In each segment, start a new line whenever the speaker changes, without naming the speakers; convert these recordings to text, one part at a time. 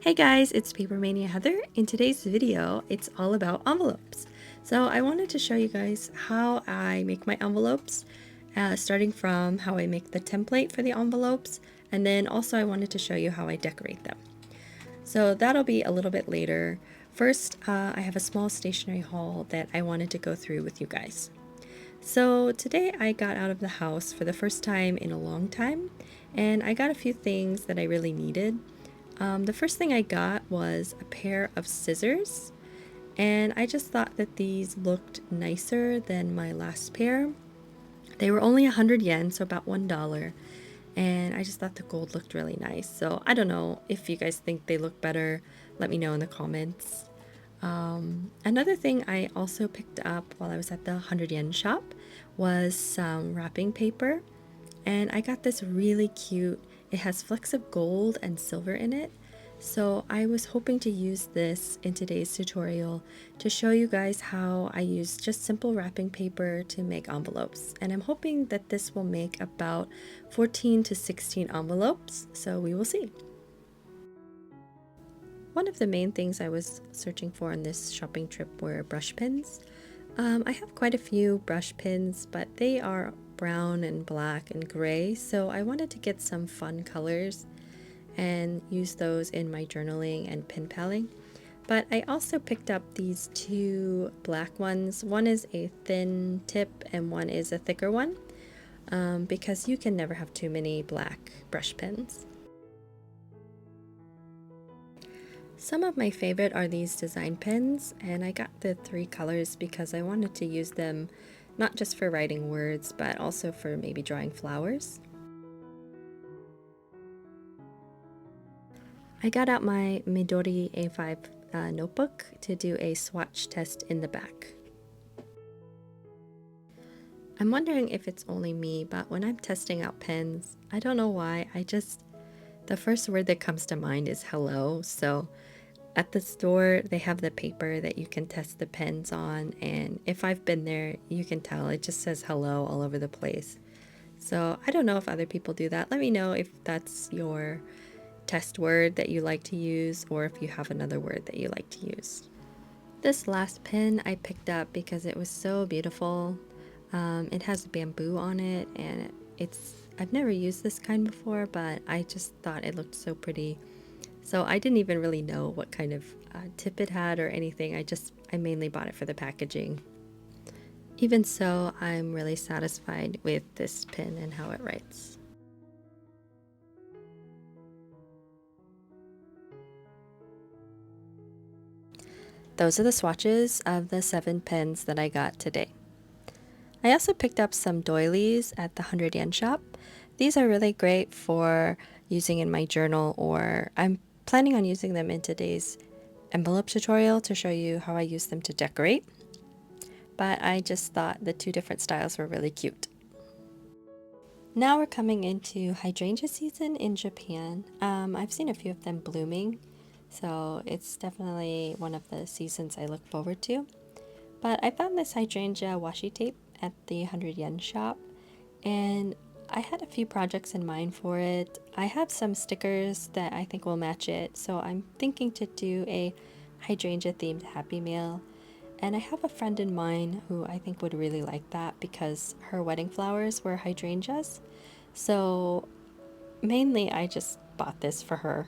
Hey guys, it's Papermania Heather. In today's video, it's all about envelopes. So I wanted to show you guys how I make my envelopes, starting from how I make the template for the envelopes, and then also I wanted to show you how I decorate them. So that'll be a little bit later. First, I have a small stationery haul that I wanted to go through with you guys. So today I got out of the house for the first time in a long time, and I got a few things that I really needed. The first thing I got was a pair of scissors, and I just thought that these looked nicer than my last pair. They were only 100 yen, so about $1, and I just thought the gold looked really nice. So I don't know if you guys think they look better. Let me know in the comments. Another thing I also picked up while I was at the 100 yen shop was some wrapping paper, and I got this really cute. It has flecks of gold and silver in it. So I was hoping to use this in today's tutorial to show you guys how I use just simple wrapping paper to make envelopes. And I'm hoping that this will make about 14 to 16 envelopes, so we will see. One of the main things I was searching for on this shopping trip were brush pens. I have quite a few brush pens, but they are brown and black and gray, so I wanted to get some fun colors and use those in my journaling and pen paling. But I also picked up these two black ones. One is a thin tip and one is a thicker one, because you can never have too many black brush pens. Some of my favorite are these design pens, and I got the 3 colors because I wanted to use them not just for writing words, but also for maybe drawing flowers. I got out my Midori A5 notebook to do a swatch test in the back. I'm wondering if it's only me, but when I'm testing out pens, I don't know why, the first word that comes to mind is hello. So at the store, they have the paper that you can test the pens on, and if I've been there, you can tell it just says hello all over the place. So I don't know if other people do that. Let me know if that's your test word that you like to use, or if you have another word that you like to use. This last pen I picked up because it was so beautiful. It has bamboo on it, and I've never used this kind before, but I just thought it looked so pretty. So I didn't even really know what kind of tip it had or anything. I mainly bought it for the packaging. Even so, I'm really satisfied with this pen and how it writes. Those are the swatches of the 7 pens that I got today. I also picked up some doilies at the 100 yen shop. These are really great for using in my journal, or I'm planning on using them in today's envelope tutorial to show you how I use them to decorate. But I just thought the 2 different styles were really cute. Now we're coming into hydrangea season in Japan. I've seen a few of them blooming, so it's definitely one of the seasons I look forward to. But I found this hydrangea washi tape at the 100 yen shop, and I had a few projects in mind for it. I have some stickers that I think will match it, so I'm thinking to do a hydrangea themed Happy Meal. And I have a friend in mind who I think would really like that because her wedding flowers were hydrangeas. So mainly I just bought this for her.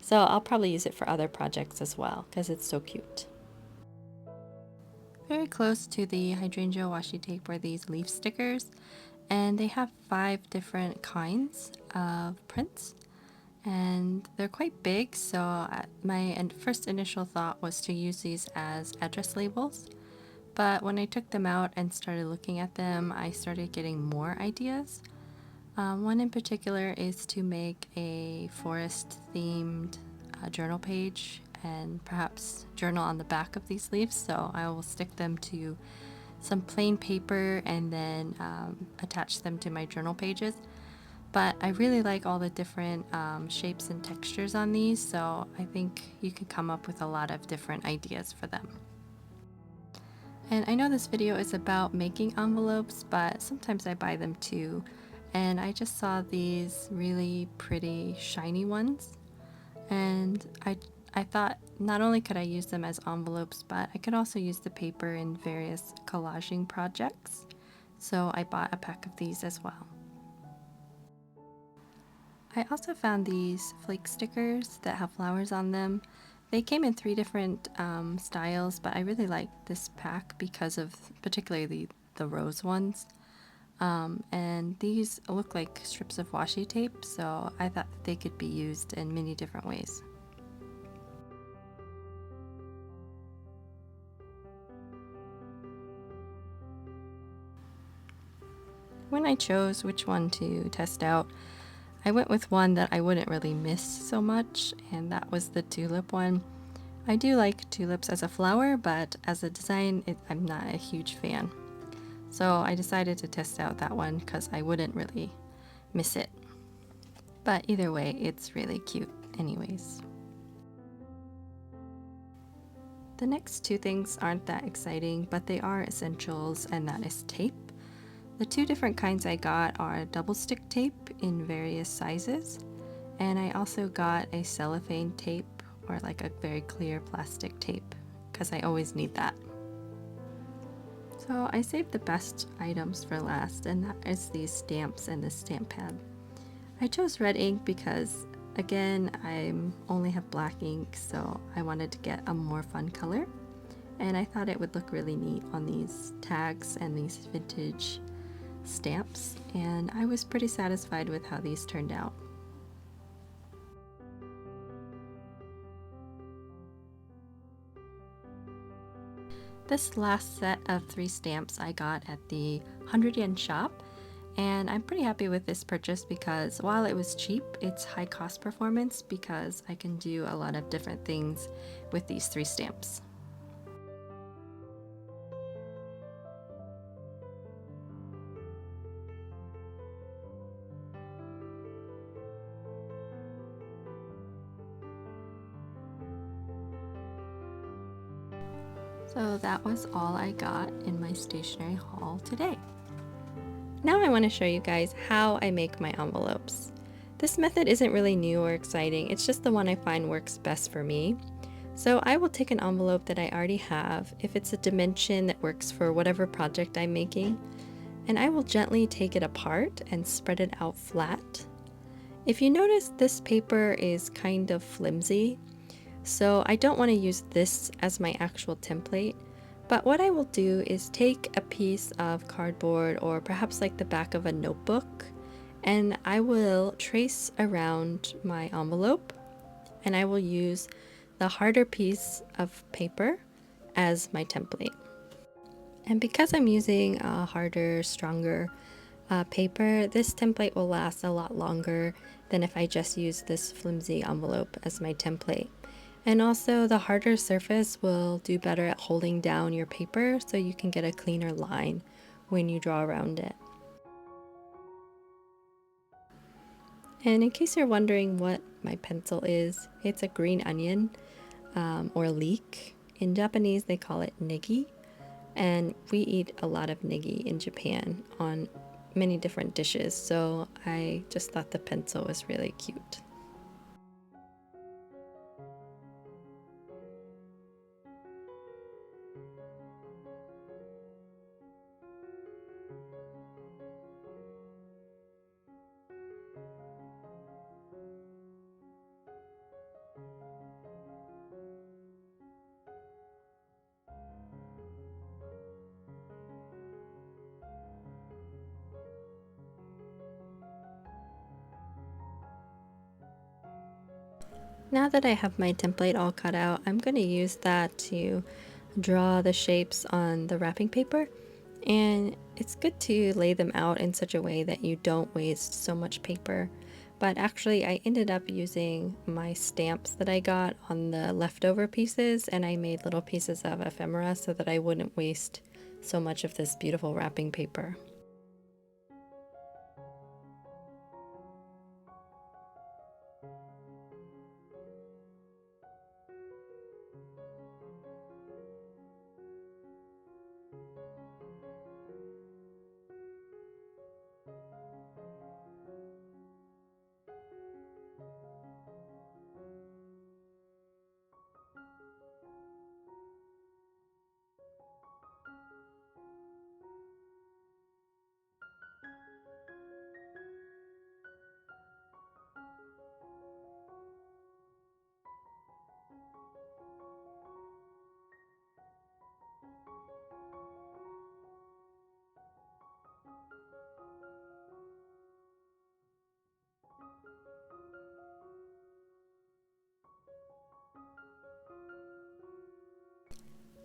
So I'll probably use it for other projects as well because it's so cute. Very close to the hydrangea washi tape were these leaf stickers, and they have 5 different kinds of prints, and they're quite big, so my first initial thought was to use these as address labels. But when I took them out and started looking at them, I started getting more ideas. One in particular is to make a forest themed journal page and perhaps journal on the back of these leaves. So I will stick them to some plain paper and then attach them to my journal pages. But I really like all the different shapes and textures on these, so I think you can come up with a lot of different ideas for them. And I know this video is about making envelopes, but sometimes I buy them too. And I just saw these really pretty shiny ones. And I thought not only could I use them as envelopes, but I could also use the paper in various collaging projects. So I bought a pack of these as well. I also found these flake stickers that have flowers on them. They came in 3 different styles, but I really like this pack because of particularly the rose ones. And these look like strips of washi tape, so I thought that they could be used in many different ways. When I chose which one to test out, I went with one that I wouldn't really miss so much, and that was the tulip one. I do like tulips as a flower, but as a design, I'm not a huge fan. So I decided to test out that one because I wouldn't really miss it. But either way, it's really cute anyways. The next 2 things aren't that exciting, but they are essentials, and that is tape. The 2 different kinds I got are double stick tape in various sizes, and I also got a cellophane tape, or like a very clear plastic tape, because I always need that. So I saved the best items for last, and that is these stamps and this stamp pad. I chose red ink because, again, I only have black ink, so I wanted to get a more fun color, and I thought it would look really neat on these tags and these vintage stamps, and I was pretty satisfied with how these turned out. This last set of 3 stamps I got at the 100 yen shop, and I'm pretty happy with this purchase because while it was cheap, it's high cost performance because I can do a lot of different things with these 3 stamps. So that was all I got in my stationery haul today. Now I want to show you guys how I make my envelopes. This method isn't really new or exciting, it's just the one I find works best for me. So I will take an envelope that I already have, if it's a dimension that works for whatever project I'm making, and I will gently take it apart and spread it out flat. If you notice, this paper is kind of flimsy, so I don't want to use this as my actual template. But what I will do is take a piece of cardboard or perhaps like the back of a notebook, and I will trace around my envelope, and I will use the harder piece of paper as my template. And because I'm using a harder, stronger paper, this template will last a lot longer than if I just use this flimsy envelope as my template. And also the harder surface will do better at holding down your paper so you can get a cleaner line when you draw around it. And in case you're wondering what my pencil is, it's a green onion or leek. In Japanese they call it negi, and we eat a lot of negi in Japan on many different dishes, so I just thought the pencil was really cute. Now that I have my template all cut out, I'm going to use that to draw the shapes on the wrapping paper. And it's good to lay them out in such a way that you don't waste so much paper. But actually, I ended up using my stamps that I got on the leftover pieces, and I made little pieces of ephemera so that I wouldn't waste so much of this beautiful wrapping paper.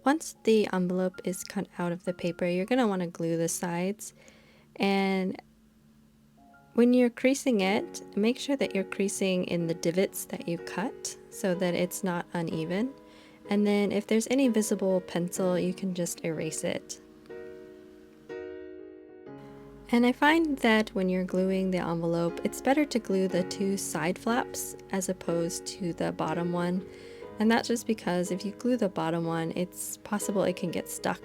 once the envelope is cut out of the paper, you're going to want to glue the sides. And when you're creasing it, make sure that you're creasing in the divots that you cut so that it's not uneven. And then if there's any visible pencil, you can just erase it. And I find that when you're gluing the envelope, it's better to glue the two side flaps as opposed to the bottom one. And that's just because if you glue the bottom one, it's possible it can get stuck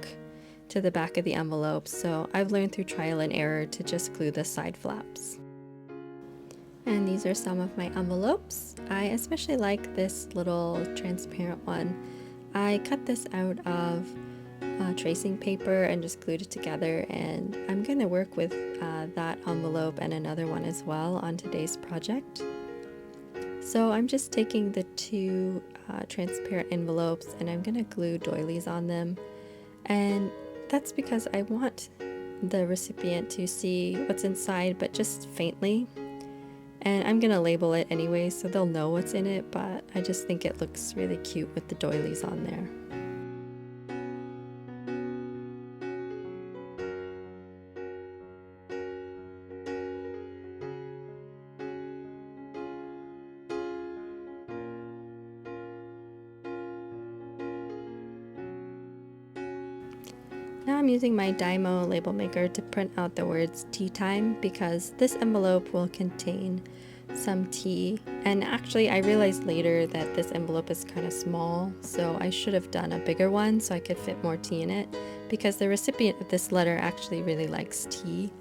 to the back of the envelope. So I've learned through trial and error to just glue the side flaps. And these are some of my envelopes. I especially like this little transparent one. I cut this out of tracing paper and just glued it together, and I'm going to work with that envelope and another one as well on today's project. So I'm just taking the two transparent envelopes and I'm going to glue doilies on them, and that's because I want the recipient to see what's inside, but just faintly. And I'm going to label it anyway so they'll know what's in it, but I just think it looks really cute with the doilies on there. Now I'm using my Dymo label maker to print out the words tea time because this envelope will contain some tea. And actually I realized later that this envelope is kind of small, so I should have done a bigger one so I could fit more tea in it, because the recipient of this letter actually really likes tea.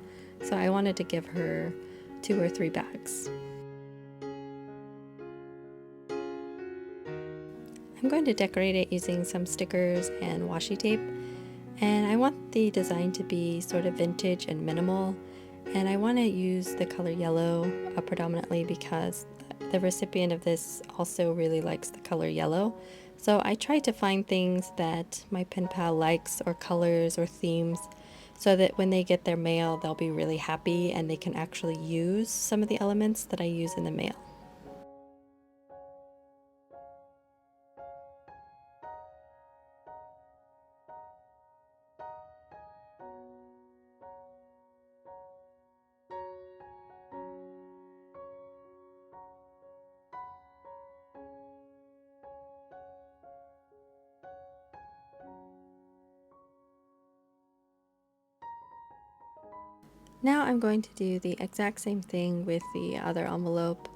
So I wanted to give her 2 or 3 bags. I'm going to decorate it using some stickers and washi tape. And I want the design to be sort of vintage and minimal, and I want to use the color yellow predominantly because the recipient of this also really likes the color yellow. So I try to find things that my pen pal likes, or colors or themes, so that when they get their mail they'll be really happy and they can actually use some of the elements that I use in the mail. Now I'm going to do the exact same thing with the other envelope.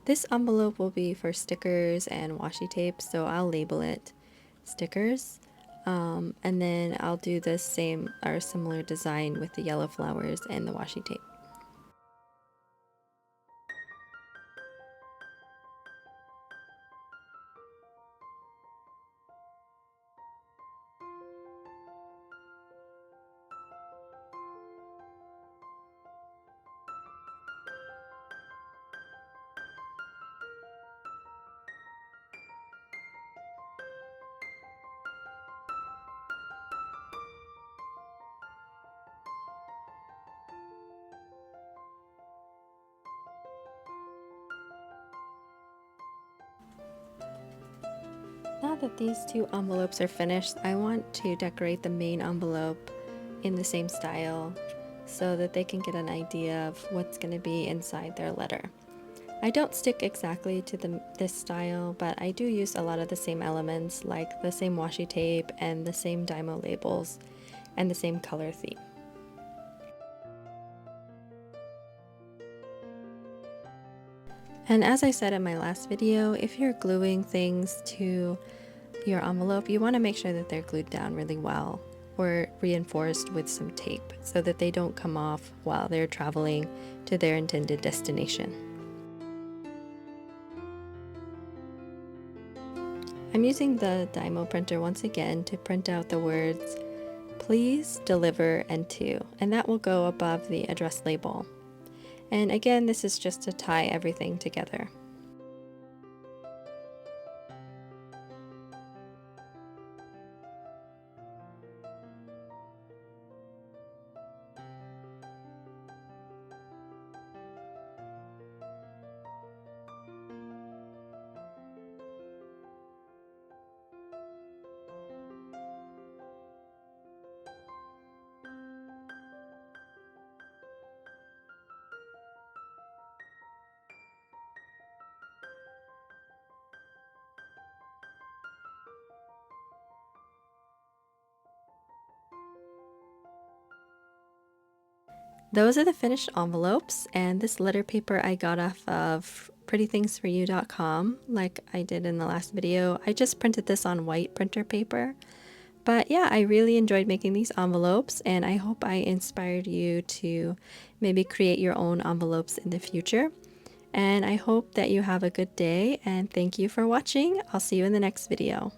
This envelope will be for stickers and washi tape, so I'll label it stickers. And then I'll do the same or similar design with the yellow flowers and the washi tape. Now that these two envelopes are finished, I want to decorate the main envelope in the same style so that they can get an idea of what's going to be inside their letter. I don't stick exactly to this style, but I do use a lot of the same elements, like the same washi tape and the same Dymo labels and the same color theme. And as I said in my last video, if you're gluing things to your envelope, you want to make sure that they're glued down really well or reinforced with some tape so that they don't come off while they're traveling to their intended destination. I'm using the Dymo printer once again to print out the words "Please deliver and to," and that will go above the address label. And again, this is just to tie everything together. those are the finished envelopes, and this letter paper I got off of prettythingsforyou.com like I did in the last video. I just printed this on white printer paper. But yeah, I really enjoyed making these envelopes, and I hope I inspired you to maybe create your own envelopes in the future. And I hope that you have a good day, and thank you for watching. I'll see you in the next video.